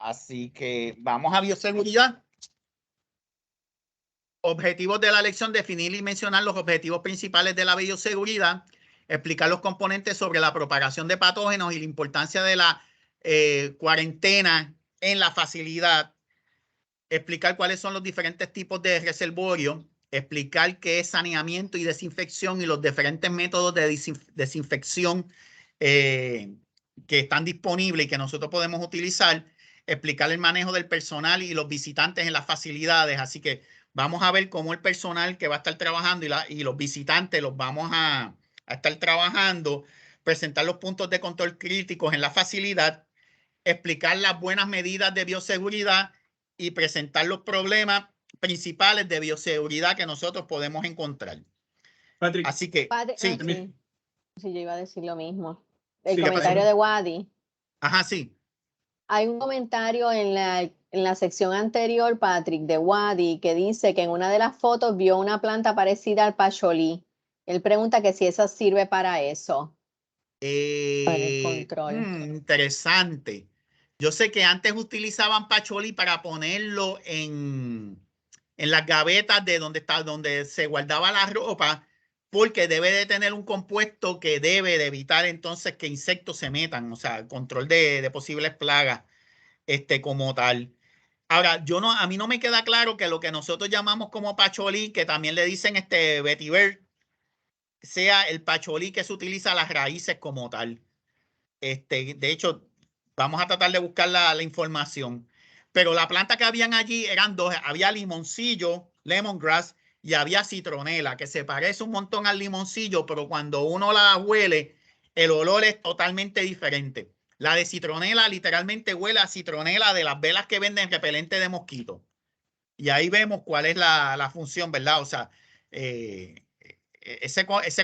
Así que vamos a bioseguridad. Objetivos de la lección: definir y mencionar los objetivos principales de la bioseguridad, explicar los componentes sobre la propagación de patógenos y la importancia de la cuarentena en la facilidad, explicar cuáles son los diferentes tipos de reservorio, explicar qué es saneamiento y desinfección y los diferentes métodos de desinfección que están disponibles y que nosotros podemos utilizar, explicar el manejo del personal y los visitantes en las facilidades. Así que vamos a ver cómo el personal que va a estar trabajando y los visitantes los vamos a estar trabajando, presentar los puntos de control críticos en la facilidad, explicar las buenas medidas de bioseguridad y presentar los problemas principales de bioseguridad que nosotros podemos encontrar. Patrick. Así que, sí. Sí, yo iba a decir lo mismo. El Sí, comentario de Wadi. Ajá, sí. Hay un comentario en la sección anterior, Patrick, de Wadi, que dice que en una de las fotos vio una planta parecida al pacholí. Él pregunta que si esa sirve para eso. Para el control. Interesante. Yo sé que antes utilizaban pacholí para ponerlo en las gavetas de donde se guardaba la ropa, porque debe de tener un compuesto que debe de evitar entonces que insectos se metan, o sea, el control de posibles plagas como tal. Ahora, a mí no me queda claro que lo que nosotros llamamos como pacholí, que también le dicen vetiver, sea el pacholí que se utiliza a las raíces como tal. De hecho, vamos a tratar de buscar la información. Pero la planta que habían allí eran dos. Había limoncillo, lemongrass, y había citronela, que se parece un montón al limoncillo, pero cuando uno la huele, el olor es totalmente diferente. La de citronela literalmente huele a citronela de las velas que venden repelente de mosquitos. Y ahí vemos cuál es la función, ¿verdad? O sea, ese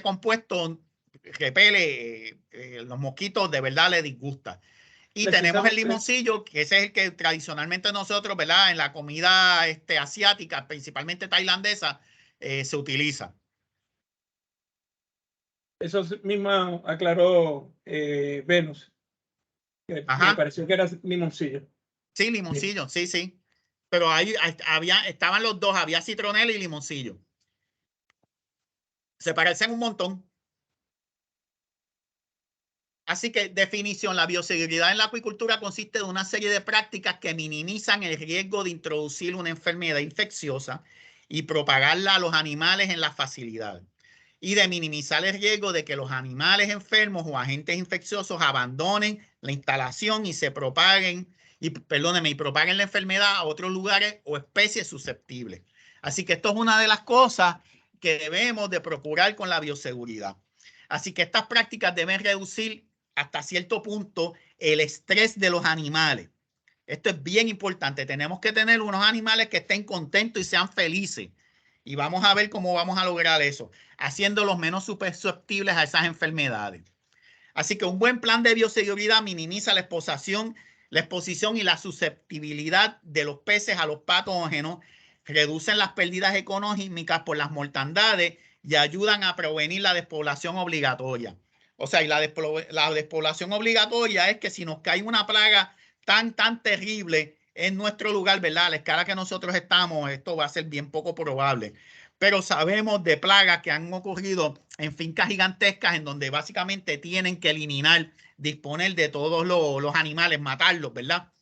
compuesto repele los mosquitos, de verdad les disgusta. Y tenemos el limoncillo, que ese es el que tradicionalmente nosotros, ¿verdad? En la comida asiática, principalmente tailandesa, se utiliza. Eso mismo aclaró Venus. Que me pareció que era limoncillo. Sí, limoncillo, sí, sí. Pero ahí estaban los dos, había citronela y limoncillo. Se parecen un montón. Así que, definición: la bioseguridad en la acuicultura consiste de una serie de prácticas que minimizan el riesgo de introducir una enfermedad infecciosa y propagarla a los animales en las facilidades, y de minimizar el riesgo de que los animales enfermos o agentes infecciosos abandonen la instalación y propaguen la enfermedad a otros lugares o especies susceptibles. Así que esto es una de las cosas que debemos de procurar con la bioseguridad. Así que estas prácticas deben reducir hasta cierto punto el estrés de los animales. Esto es bien importante. Tenemos que tener unos animales que estén contentos y sean felices. Y vamos a ver cómo vamos a lograr eso, haciéndolos menos susceptibles a esas enfermedades. Así que un buen plan de bioseguridad minimiza la exposición y la susceptibilidad de los peces a los patógenos, reducen las pérdidas económicas por las mortandades y ayudan a prevenir la despoblación obligatoria. O sea, y la despoblación obligatoria es que si nos cae una plaga tan terrible en nuestro lugar, ¿verdad? A la escala que nosotros estamos, esto va a ser bien poco probable. Pero sabemos de plagas que han ocurrido en fincas gigantescas en donde básicamente tienen que disponer de todos los animales, matarlos, ¿verdad?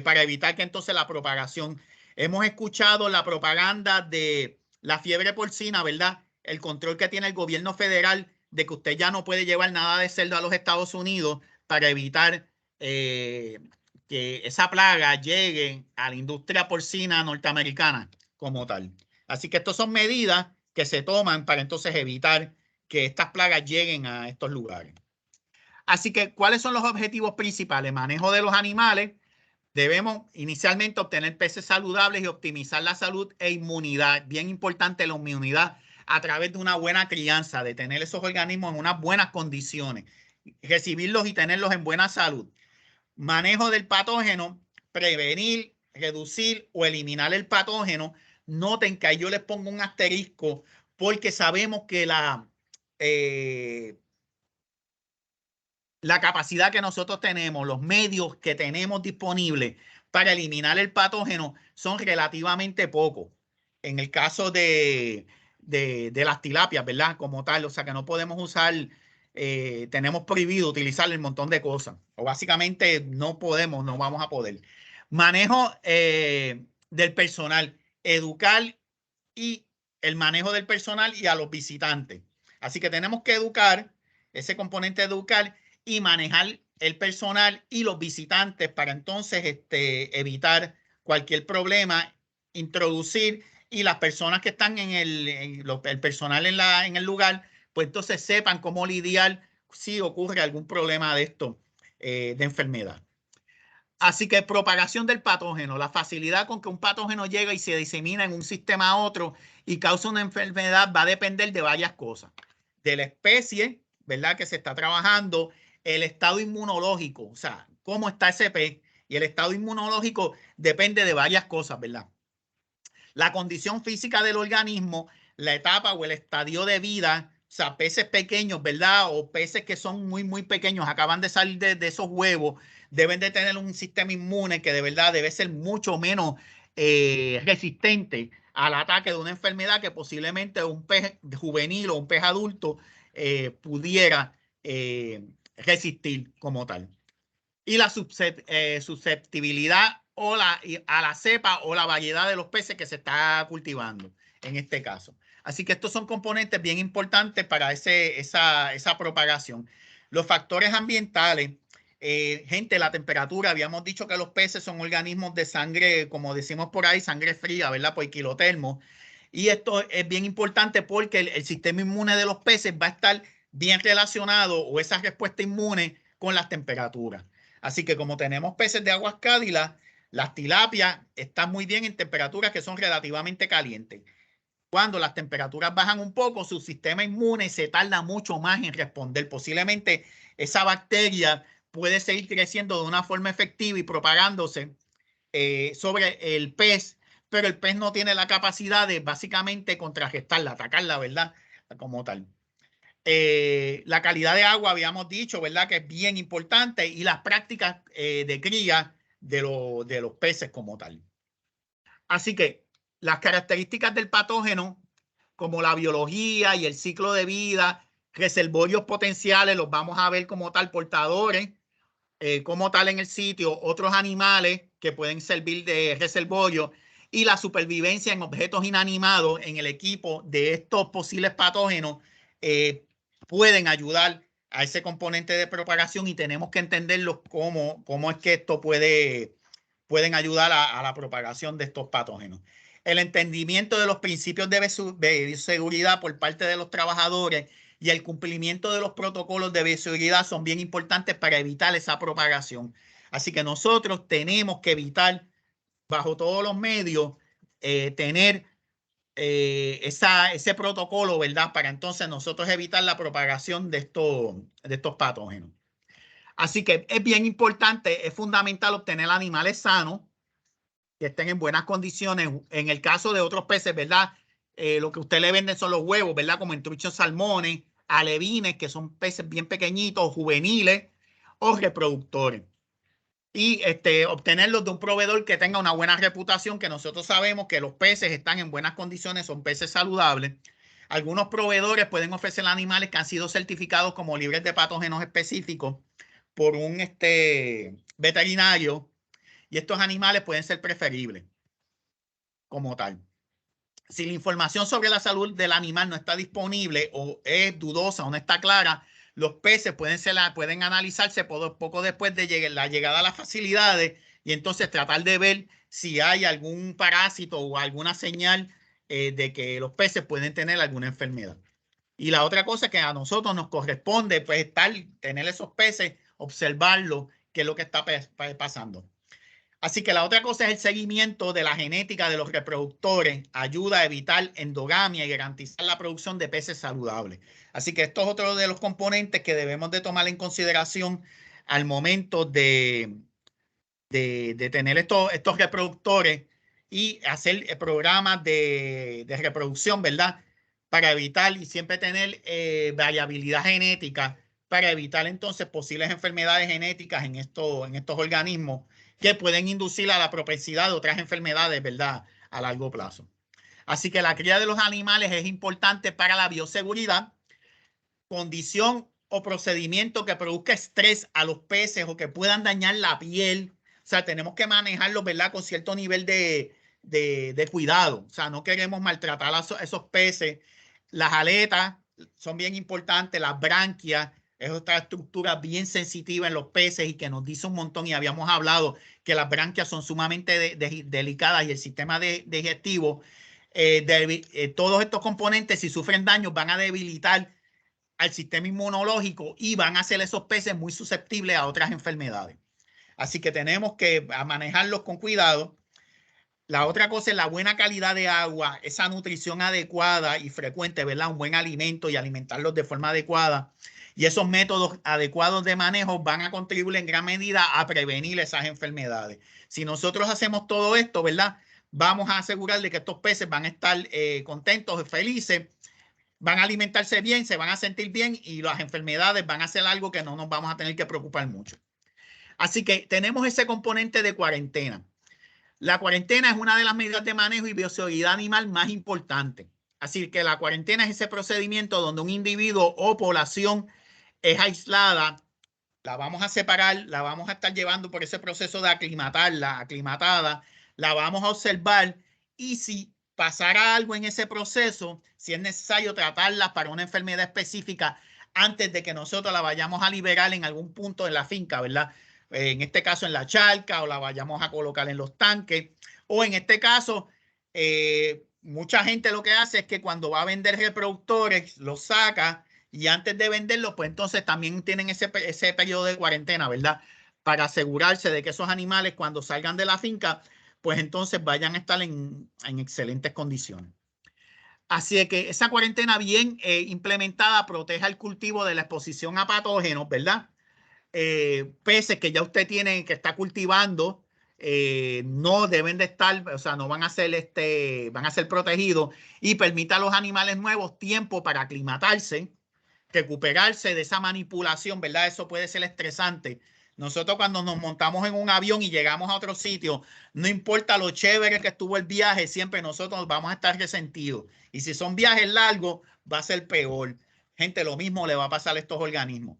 Para evitar que entonces la propagación. Hemos escuchado la propaganda de la fiebre porcina, ¿verdad? El control que tiene el gobierno federal de que usted ya no puede llevar nada de cerdo a los Estados Unidos para evitar que esa plaga llegue a la industria porcina norteamericana como tal. Así que estas son medidas que se toman para entonces evitar que estas plagas lleguen a estos lugares. Así que, ¿cuáles son los objetivos principales? Manejo de los animales. Debemos inicialmente obtener peces saludables y optimizar la salud e inmunidad. Bien importante la inmunidad a través de una buena crianza, de tener esos organismos en unas buenas condiciones, recibirlos y tenerlos en buena salud. Manejo del patógeno: prevenir, reducir o eliminar el patógeno. Noten que ahí yo les pongo un asterisco porque sabemos que la capacidad que nosotros tenemos, los medios que tenemos disponibles para eliminar el patógeno son relativamente pocos. En el caso de las tilapias, ¿verdad? Como tal, o sea que no podemos usar, tenemos prohibido utilizar un montón de cosas. O básicamente no podemos, no vamos a poder. Manejo del personal, educar y el manejo del personal y a los visitantes. Así que tenemos que educar, ese componente de educar y manejar el personal y los visitantes para entonces evitar cualquier problema, introducir y las personas que están en el personal en el lugar, pues entonces sepan cómo lidiar si ocurre algún problema de esto, de enfermedad. Así que propagación del patógeno, la facilidad con que un patógeno llega y se disemina en un sistema a otro y causa una enfermedad va a depender de varias cosas. De la especie, ¿verdad? Que se está trabajando, el estado inmunológico, o sea, cómo está ese pez. Y el estado inmunológico depende de varias cosas, ¿verdad? La condición física del organismo, la etapa o el estadio de vida, o sea, peces pequeños, ¿verdad? O peces que son muy, muy pequeños, acaban de salir de esos huevos, deben de tener un sistema inmune que de verdad debe ser mucho menos resistente al ataque de una enfermedad que posiblemente un pez juvenil o un pez adulto pudiera resistir como tal. Y la susceptibilidad a la cepa o la variedad de los peces que se está cultivando en este caso. Así que estos son componentes bien importantes para esa propagación. Los factores ambientales, gente, la temperatura, habíamos dicho que los peces son organismos de sangre, como decimos por ahí, sangre fría, ¿verdad? Por quilotermo. Y esto es bien importante porque el sistema inmune de los peces va a estar bien relacionado o esa respuesta inmune con las temperaturas. Así que como tenemos peces de aguas cálidas, las tilapias están muy bien en temperaturas que son relativamente calientes. Cuando las temperaturas bajan un poco, su sistema inmune se tarda mucho más en responder. Posiblemente esa bacteria puede seguir creciendo de una forma efectiva y propagándose sobre el pez, pero el pez no tiene la capacidad de básicamente contrarrestarla, atacarla, ¿verdad? Como tal. La calidad de agua, habíamos dicho, ¿verdad? Que es bien importante y las prácticas de cría de los peces como tal. Así que las características del patógeno, como la biología y el ciclo de vida, reservorios potenciales, los vamos a ver como tal portadores, como tal en el sitio, otros animales que pueden servir de reservorio y la supervivencia en objetos inanimados en el equipo de estos posibles patógenos pueden ayudar a ese componente de propagación y tenemos que entenderlo cómo es que esto pueden ayudar a la propagación de estos patógenos. El entendimiento de los principios de seguridad por parte de los trabajadores y el cumplimiento de los protocolos de bioseguridad son bien importantes para evitar esa propagación. Así que nosotros tenemos que evitar, bajo todos los medios, tener ese protocolo, ¿verdad? Para entonces nosotros evitar la propagación de estos patógenos. Así que es bien importante, es fundamental obtener animales sanos que estén en buenas condiciones. En el caso de otros peces, ¿verdad? Lo que usted le venden son los huevos, ¿verdad? Como entruchos salmones, alevines, que son peces bien pequeñitos, juveniles o reproductores. Y obtenerlos de un proveedor que tenga una buena reputación, que nosotros sabemos que los peces están en buenas condiciones, son peces saludables. Algunos proveedores pueden ofrecer animales que han sido certificados como libres de patógenos específicos por un veterinario y estos animales pueden ser preferibles como tal. Si la información sobre la salud del animal no está disponible o es dudosa o no está clara, los peces pueden analizarse poco después de la llegada a las facilidades y entonces tratar de ver si hay algún parásito o alguna señal de que los peces pueden tener alguna enfermedad. Y la otra cosa que a nosotros nos corresponde, pues, tener esos peces, observarlo, qué es lo que está pasando. Así que la otra cosa es el seguimiento de la genética de los reproductores. Ayuda a evitar endogamia y garantizar la producción de peces saludables. Así que esto es otro de los componentes que debemos de tomar en consideración al momento de tener estos reproductores y hacer programas de reproducción, ¿verdad? Para evitar y siempre tener variabilidad genética para evitar entonces posibles enfermedades genéticas en estos organismos que pueden inducir a la propensidad de otras enfermedades, ¿verdad?, a largo plazo. Así que la cría de los animales es importante para la bioseguridad. Condición o procedimiento que produzca estrés a los peces o que puedan dañar la piel. O sea, tenemos que manejarlos, ¿verdad?, con cierto nivel de cuidado. O sea, no queremos maltratar a esos peces. Las aletas son bien importantes, las branquias es otra estructura bien sensitiva en los peces y que nos dice un montón, y habíamos hablado que las branquias son sumamente delicadas y el sistema digestivo, todos estos componentes, si sufren daños, van a debilitar al sistema inmunológico y van a hacer esos peces muy susceptibles a otras enfermedades. Así que tenemos que manejarlos con cuidado. La otra cosa es la buena calidad de agua, esa nutrición adecuada y frecuente, ¿verdad? Un buen alimento y alimentarlos de forma adecuada. Y esos métodos adecuados de manejo van a contribuir en gran medida a prevenir esas enfermedades. Si nosotros hacemos todo esto, ¿verdad?, vamos a asegurar de que estos peces van a estar contentos y felices, van a alimentarse bien, se van a sentir bien y las enfermedades van a ser algo que no nos vamos a tener que preocupar mucho. Así que tenemos ese componente de cuarentena. La cuarentena es una de las medidas de manejo y bioseguridad animal más importantes. Así que la cuarentena es ese procedimiento donde un individuo o población es aislada, la vamos a separar, la vamos a estar llevando por ese proceso de aclimatada, la vamos a observar y si pasara algo en ese proceso, si es necesario tratarla para una enfermedad específica antes de que nosotros la vayamos a liberar en algún punto de la finca, ¿verdad? En este caso en la charca o la vayamos a colocar en los tanques o en este caso mucha gente lo que hace es que cuando va a vender reproductores los saca y antes de venderlos pues entonces también tienen ese periodo de cuarentena, ¿verdad? Para asegurarse de que esos animales cuando salgan de la finca pues entonces vayan a estar en excelentes condiciones. Así que esa cuarentena bien implementada protege el cultivo de la exposición a patógenos, ¿verdad? Peces que ya usted tiene, que está cultivando, no deben de estar, o sea, no van a ser, van a ser protegidos y permita a los animales nuevos tiempo para aclimatarse, recuperarse de esa manipulación, ¿verdad? Eso puede ser estresante. Nosotros cuando nos montamos en un avión y llegamos a otro sitio, no importa lo chévere que estuvo el viaje, siempre nosotros vamos a estar resentidos. Y si son viajes largos, va a ser peor. Gente, lo mismo le va a pasar a estos organismos.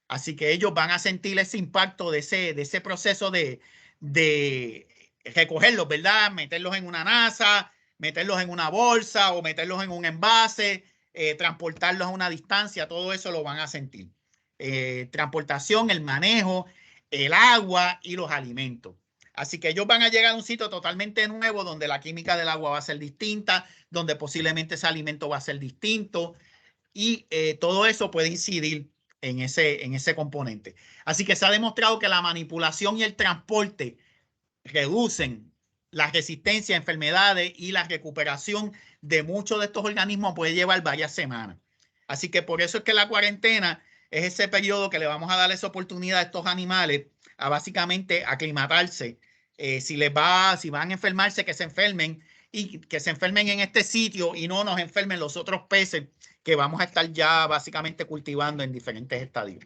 Así que ellos van a sentir ese impacto de ese proceso de recogerlos, ¿verdad? Meterlos en una nasa, meterlos en una bolsa o meterlos en un envase, transportarlos a una distancia, todo eso lo van a sentir. Transportación, el manejo, el agua y los alimentos. Así que ellos van a llegar a un sitio totalmente nuevo donde la química del agua va a ser distinta, donde posiblemente ese alimento va a ser distinto y todo eso puede incidir en ese componente. Así que se ha demostrado que la manipulación y el transporte reducen la resistencia a enfermedades y la recuperación de muchos de estos organismos puede llevar varias semanas. Así que por eso es que la cuarentena es ese periodo que le vamos a dar esa oportunidad a estos animales a básicamente aclimatarse. Si van a enfermarse, que se enfermen y que se enfermen en este sitio y no nos enfermen los otros peces que vamos a estar ya básicamente cultivando en diferentes estadios.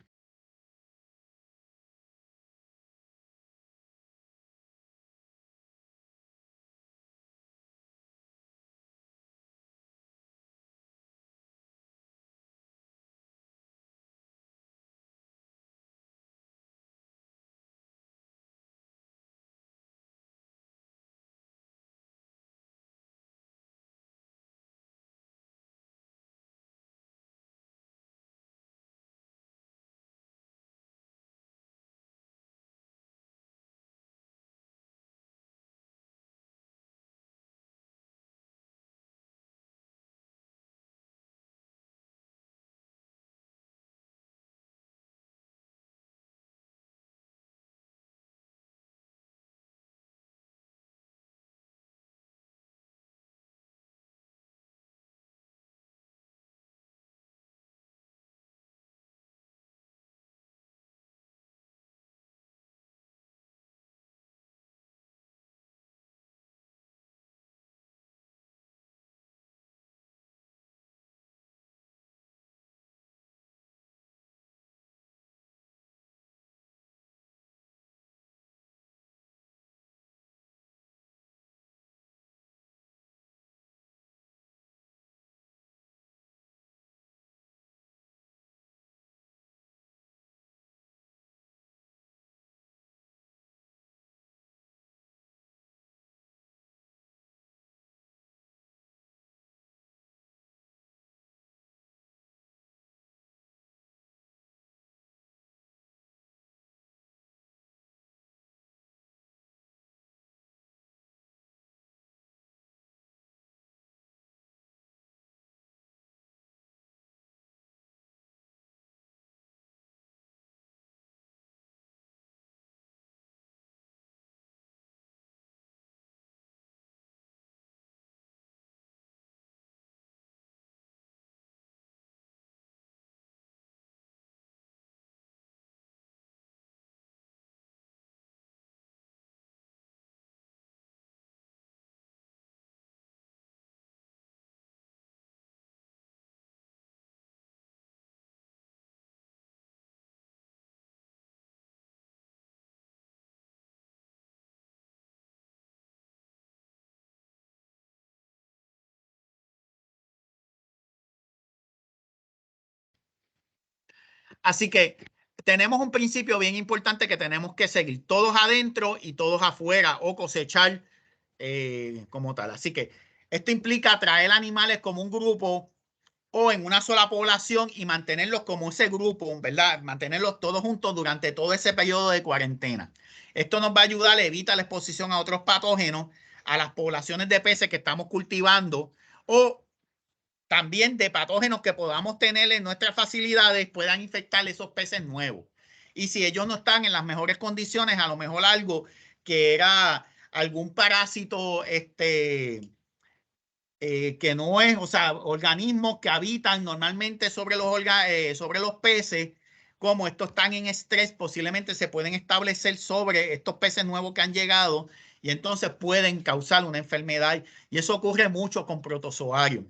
Así que tenemos un principio bien importante que tenemos que seguir. Todos adentro y todos afuera o cosechar como tal. Así que esto implica traer animales como un grupo o en una sola población y mantenerlos como ese grupo, ¿verdad? Mantenerlos todos juntos durante todo ese periodo de cuarentena. Esto nos va a ayudar a evitar la exposición a otros patógenos, a las poblaciones de peces que estamos cultivando o también de patógenos que podamos tener en nuestras facilidades puedan infectar esos peces nuevos. Y si ellos no están en las mejores condiciones, a lo mejor algo que era algún parásito que no es, o sea, organismos que habitan normalmente sobre los peces, como estos están en estrés, posiblemente se pueden establecer sobre estos peces nuevos que han llegado y entonces pueden causar una enfermedad. Y eso ocurre mucho con protozoarios,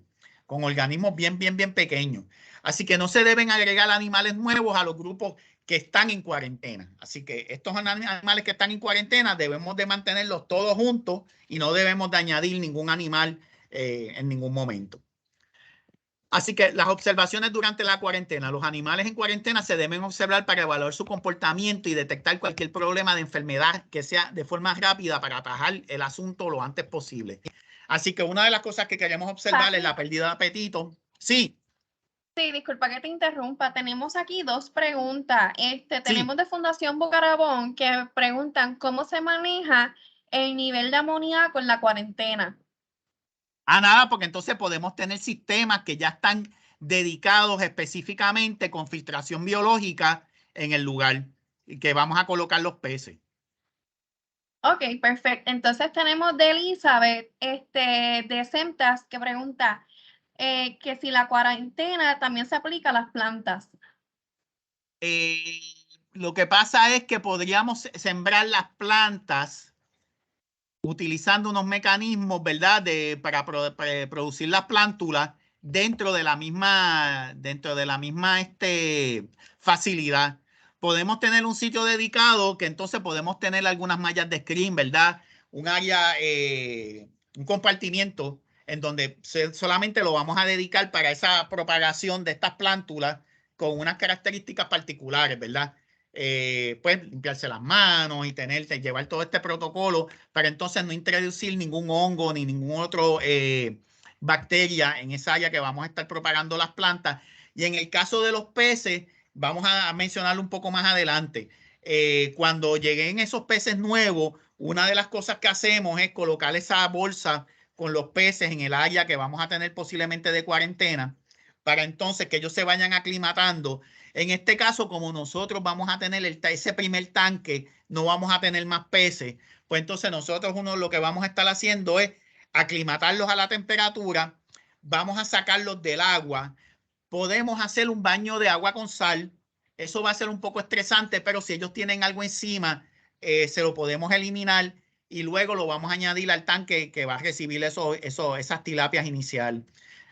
con organismos bien pequeños. Así que no se deben agregar animales nuevos a los grupos que están en cuarentena. Así que estos animales que están en cuarentena debemos de mantenerlos todos juntos y no debemos de añadir ningún animal en ningún momento. Así que las observaciones durante la cuarentena. Los animales en cuarentena se deben observar para evaluar su comportamiento y detectar cualquier problema de enfermedad que sea de forma rápida para atajar el asunto lo antes posible. Así que una de las cosas que queremos observar es la pérdida de apetito. Sí. Sí, disculpa que te interrumpa. Tenemos aquí dos preguntas. Tenemos de Fundación Bucarabón que preguntan cómo se maneja el nivel de amoníaco en la cuarentena. Nada, porque entonces podemos tener sistemas que ya están dedicados específicamente con filtración biológica en el lugar y que vamos a colocar los peces. Ok, perfecto. Entonces tenemos de Elizabeth, de Semtas, que pregunta que si la cuarentena también se aplica a las plantas. Lo que pasa es que podríamos sembrar las plantas utilizando unos mecanismos, ¿verdad? Para producir las plántulas dentro de la misma facilidad. Podemos tener un sitio dedicado que entonces podemos tener algunas mallas de screen, ¿verdad? Un área, un compartimiento en donde solamente lo vamos a dedicar para esa propagación de estas plántulas con unas características particulares, ¿verdad? Pues limpiarse las manos y llevar todo este protocolo para entonces no introducir ningún hongo ni ningún otro bacteria en esa área que vamos a estar propagando las plantas. Y en el caso de los peces, vamos a mencionarlo un poco más adelante. Cuando lleguen esos peces nuevos, una de las cosas que hacemos es colocar esa bolsa con los peces en el área que vamos a tener posiblemente de cuarentena para entonces que ellos se vayan aclimatando. En este caso, como nosotros vamos a tener ese primer tanque, no vamos a tener más peces, pues entonces nosotros lo que vamos a estar haciendo es aclimatarlos a la temperatura, vamos a sacarlos del agua, podemos hacer un baño de agua con sal, eso va a ser un poco estresante, pero si ellos tienen algo encima, se lo podemos eliminar y luego lo vamos a añadir al tanque que va a recibir esas tilapias inicial.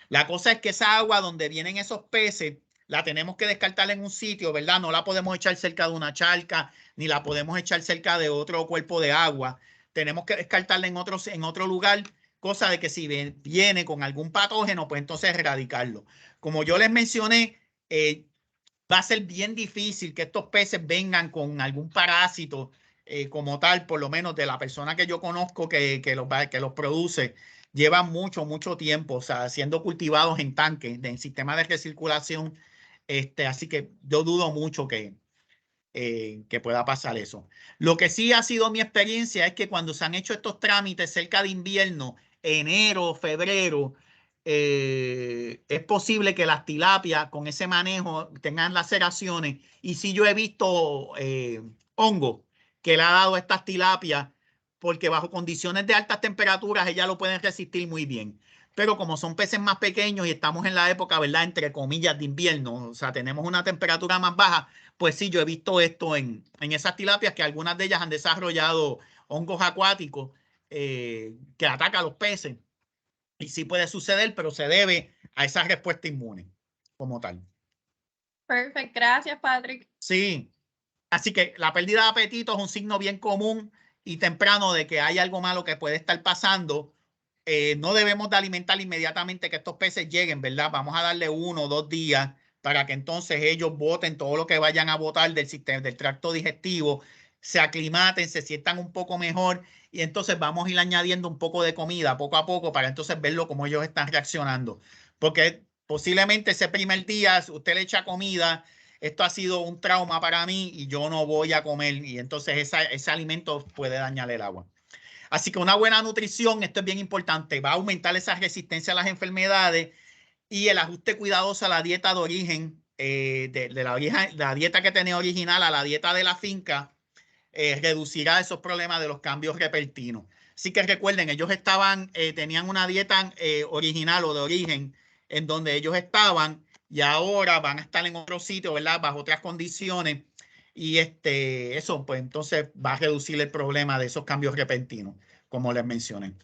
La cosa es que esa agua donde vienen esos peces, la tenemos que descartar en un sitio, ¿verdad? No la podemos echar cerca de una charca, ni la podemos echar cerca de otro cuerpo de agua. Tenemos que descartarla en otro lugar, cosa de que si viene con algún patógeno, pues entonces erradicarlo. Como yo les mencioné, va a ser bien difícil que estos peces vengan con algún parásito como tal, por lo menos de la persona que yo conozco que los produce. Llevan mucho tiempo, o sea, siendo cultivados en tanques, en sistemas de recirculación. Así que yo dudo mucho que pueda pasar eso. Lo que sí ha sido mi experiencia es que cuando se han hecho estos trámites cerca de invierno, enero, febrero, es posible que las tilapias con ese manejo tengan laceraciones. Y sí yo he visto hongo que le ha dado a estas tilapias porque bajo condiciones de altas temperaturas ellas lo pueden resistir muy bien. Pero como son peces más pequeños y estamos en la época, ¿verdad? Entre comillas, de invierno, o sea, tenemos una temperatura más baja, pues sí, yo he visto esto en esas tilapias que algunas de ellas han desarrollado hongos acuáticos que atacan a los peces. Y sí puede suceder, pero se debe a esa respuesta inmune como tal. Perfecto, gracias, Patrick. Sí, así que la pérdida de apetito es un signo bien común y temprano de que hay algo malo que puede estar pasando. No debemos de alimentar inmediatamente que estos peces lleguen, ¿verdad? Vamos a darle 1 o 2 días para que entonces ellos boten todo lo que vayan a botar del sistema, del tracto digestivo, se aclimaten, se sientan un poco mejor y entonces vamos a ir añadiendo un poco de comida poco a poco para entonces verlo cómo ellos están reaccionando. Porque posiblemente ese primer día usted le echa comida, esto ha sido un trauma para mí y yo no voy a comer y entonces ese alimento puede dañar el agua. Así que una buena nutrición, esto es bien importante, va a aumentar esa resistencia a las enfermedades y el ajuste cuidadoso a la dieta de origen, la dieta que tenía original a la dieta de la finca, reducirá esos problemas de los cambios repentinos. Así que recuerden, ellos tenían una dieta original o de origen en donde ellos estaban y ahora van a estar en otro sitio, ¿verdad? Bajo otras condiciones y eso pues entonces va a reducir el problema de esos cambios repentinos, como les mencioné.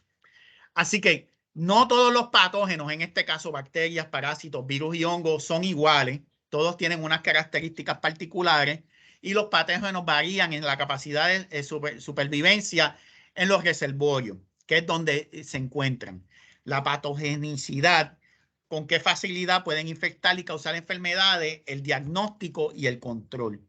Así que no todos los patógenos, en este caso bacterias, parásitos, virus y hongos, son iguales. Todos tienen unas características particulares y los patógenos varían en la capacidad de supervivencia en los reservorios, que es donde se encuentran. La patogenicidad, con qué facilidad pueden infectar y causar enfermedades, el diagnóstico y el control.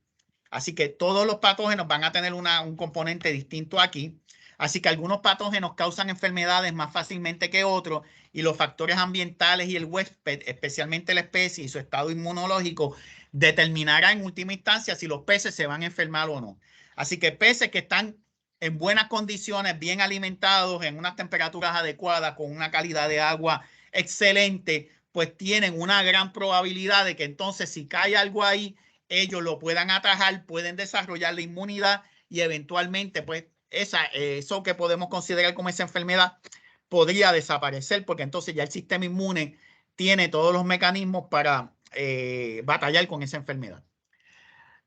Así que todos los patógenos van a tener un componente distinto aquí. Así que algunos patógenos causan enfermedades más fácilmente que otros y los factores ambientales y el huésped, especialmente la especie y su estado inmunológico, determinará en última instancia si los peces se van a enfermar o no. Así que peces que están en buenas condiciones, bien alimentados, en unas temperaturas adecuadas, con una calidad de agua excelente, pues tienen una gran probabilidad de que entonces si cae algo ahí, ellos lo puedan atajar, pueden desarrollar la inmunidad y eventualmente pues eso que podemos considerar como esa enfermedad podría desaparecer porque entonces ya el sistema inmune tiene todos los mecanismos para batallar con esa enfermedad.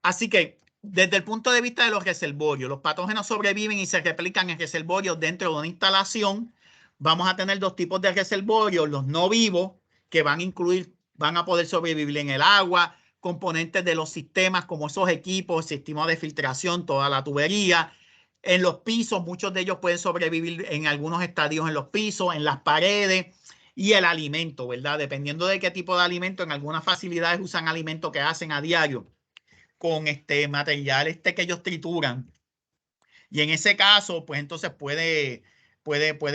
Así que desde el punto de vista de los reservorios, los patógenos sobreviven y se replican en reservorios dentro de una instalación. Vamos a tener dos tipos de reservorios, los no vivos, que van a poder sobrevivir en el agua, componentes de los sistemas como esos equipos, sistemas de filtración, toda la tubería. En los pisos, muchos de ellos pueden sobrevivir en algunos estadios en los pisos, en las paredes y el alimento, ¿verdad? Dependiendo de qué tipo de alimento, en algunas facilidades usan alimentos que hacen a diario con material que ellos trituran. Y en ese caso, pues entonces puede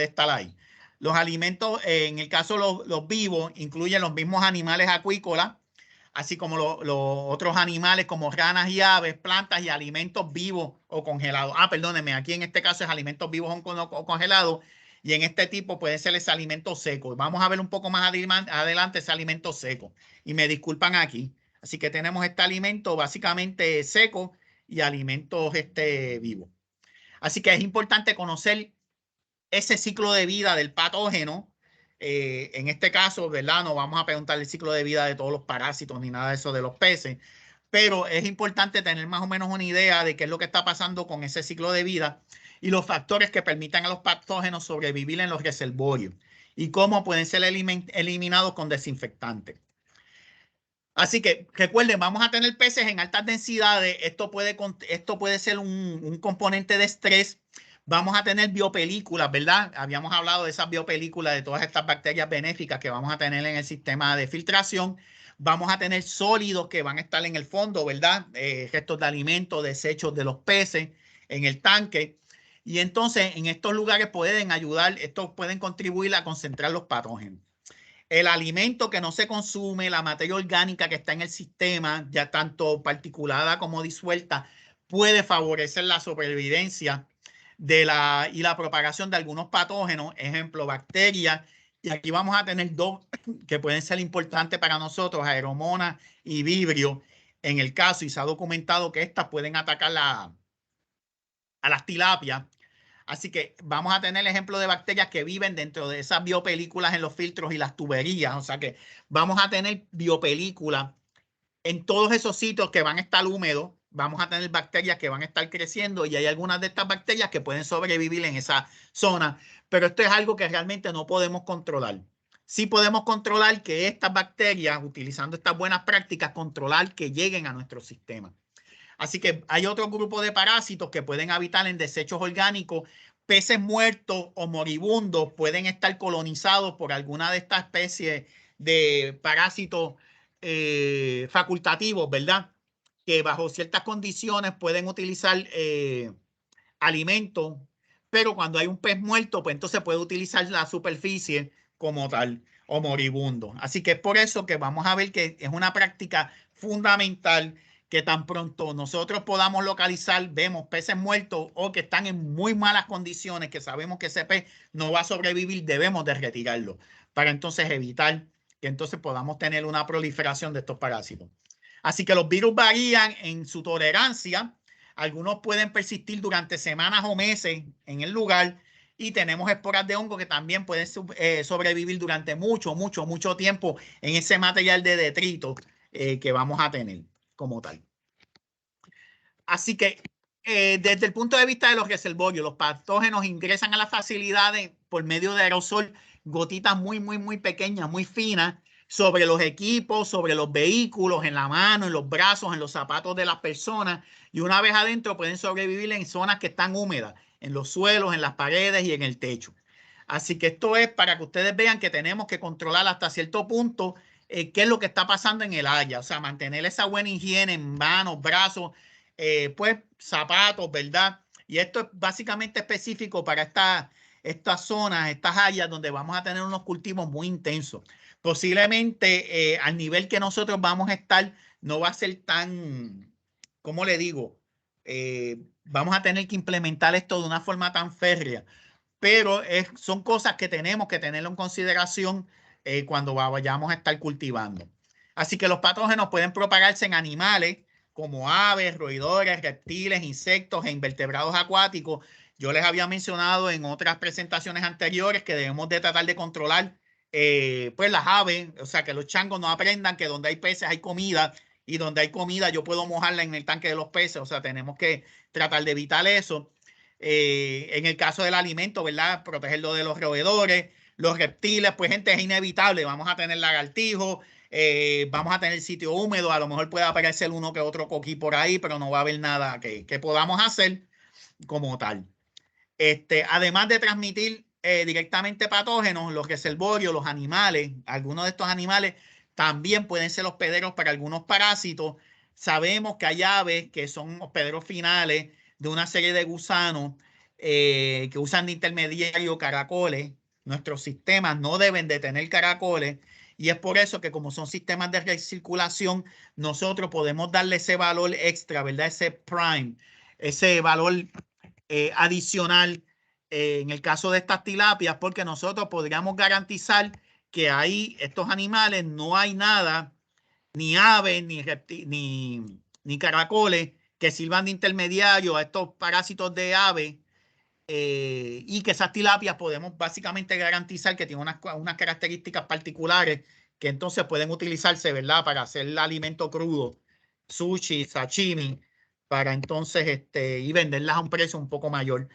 estar ahí. Los alimentos, en el caso de los vivos, incluyen los mismos animales acuícolas, así como los otros animales como ranas y aves, plantas y alimentos vivos o congelados. Perdónenme, aquí en este caso es alimentos vivos o congelados y en este tipo puede ser ese alimento seco. Vamos a ver un poco más adelante ese alimento seco. Y me disculpan aquí. Así que tenemos este alimento básicamente seco y alimentos vivos. Así que es importante conocer ese ciclo de vida del patógeno. En este caso, ¿verdad? No vamos a preguntar el ciclo de vida de todos los parásitos ni nada de eso de los peces, pero es importante tener más o menos una idea de qué es lo que está pasando con ese ciclo de vida y los factores que permitan a los patógenos sobrevivir en los reservorios y cómo pueden ser eliminados con desinfectantes. Así que recuerden, vamos a tener peces en altas densidades. Esto puede ser un componente de estrés. Vamos a tener biopelículas, ¿verdad? Habíamos hablado de esas biopelículas, de todas estas bacterias benéficas que vamos a tener en el sistema de filtración. Vamos a tener sólidos que van a estar en el fondo, ¿verdad? Restos de alimentos, desechos de los peces en el tanque. Y entonces en estos lugares estos pueden contribuir a concentrar los patógenos. El alimento que no se consume, la materia orgánica que está en el sistema, ya tanto particulada como disuelta, puede favorecer la sobrevivencia y la propagación de algunos patógenos, ejemplo, bacterias. Y aquí vamos a tener dos que pueden ser importantes para nosotros, Aeromonas y Vibrio. En el caso, y se ha documentado que estas pueden atacar a las tilapias. Así que vamos a tener ejemplos de bacterias que viven dentro de esas biopelículas en los filtros y las tuberías. O sea que vamos a tener biopelículas en todos esos sitios que van a estar húmedos. Vamos a tener bacterias que van a estar creciendo y hay algunas de estas bacterias que pueden sobrevivir en esa zona. Pero esto es algo que realmente no podemos controlar. Sí podemos controlar que estas bacterias, utilizando estas buenas prácticas, controlar que lleguen a nuestro sistema. Así que hay otro grupo de parásitos que pueden habitar en desechos orgánicos. Peces muertos o moribundos pueden estar colonizados por alguna de estas especies de parásitos facultativos, ¿verdad? Que bajo ciertas condiciones pueden utilizar alimentos, pero cuando hay un pez muerto, pues entonces puede utilizar la superficie como tal o moribundo. Así que es por eso que vamos a ver que es una práctica fundamental que tan pronto nosotros podamos localizar, vemos peces muertos o que están en muy malas condiciones, que sabemos que ese pez no va a sobrevivir, debemos de retirarlo para entonces evitar que entonces podamos tener una proliferación de estos parásitos. Así que los virus varían en su tolerancia. Algunos pueden persistir durante semanas o meses en el lugar y tenemos esporas de hongo que también pueden sobrevivir durante mucho tiempo en ese material de detrito que vamos a tener como tal. Así que desde el punto de vista de los reservorios, los patógenos ingresan a las facilidades por medio de aerosol, gotitas muy pequeñas, muy finas, sobre los equipos, sobre los vehículos, en la mano, en los brazos, en los zapatos de las personas. Y una vez adentro pueden sobrevivir en zonas que están húmedas, en los suelos, en las paredes y en el techo. Así que esto es para que ustedes vean que tenemos que controlar hasta cierto punto qué es lo que está pasando en el área. O sea, mantener esa buena higiene en manos, brazos, pues zapatos, ¿verdad? Y esto es básicamente específico para estas zonas, estas áreas donde vamos a tener unos cultivos muy intensos. Posiblemente al nivel que nosotros vamos a estar, no va a ser tan, ¿cómo le digo? Vamos a tener que implementar esto de una forma tan férrea, pero son cosas que tenemos que tenerlo en consideración cuando vayamos a estar cultivando. Así que los patógenos pueden propagarse en animales como aves, roedores, reptiles, insectos e invertebrados acuáticos. Yo les había mencionado en otras presentaciones anteriores que debemos de tratar de controlar pues las aves, o sea, que los changos no aprendan que donde hay peces hay comida y donde hay comida yo puedo mojarla en el tanque de los peces, o sea, tenemos que tratar de evitar eso. En el caso del alimento, ¿verdad? Protegerlo de los roedores, los reptiles, pues gente, es inevitable, vamos a tener lagartijos, vamos a tener sitio húmedo, a lo mejor puede aparecer uno que otro coquí por ahí, pero no va a haber nada que podamos hacer como tal. Además de transmitir directamente patógenos, los reservorios, los animales, algunos de estos animales también pueden ser hospederos para algunos parásitos. Sabemos que hay aves que son hospederos finales de una serie de gusanos que usan de intermediario caracoles. Nuestros sistemas no deben de tener caracoles y es por eso que como son sistemas de recirculación, nosotros podemos darle ese valor extra, ¿verdad? Ese prime, ese valor adicional en el caso de estas tilapias, porque nosotros podríamos garantizar que ahí estos animales no hay nada, ni aves, ni caracoles que sirvan de intermediario a estos parásitos de aves y que esas tilapias podemos básicamente garantizar que tienen unas características particulares que entonces pueden utilizarse, ¿verdad? Para hacer el alimento crudo, sushi, sashimi, para entonces y venderlas a un precio un poco mayor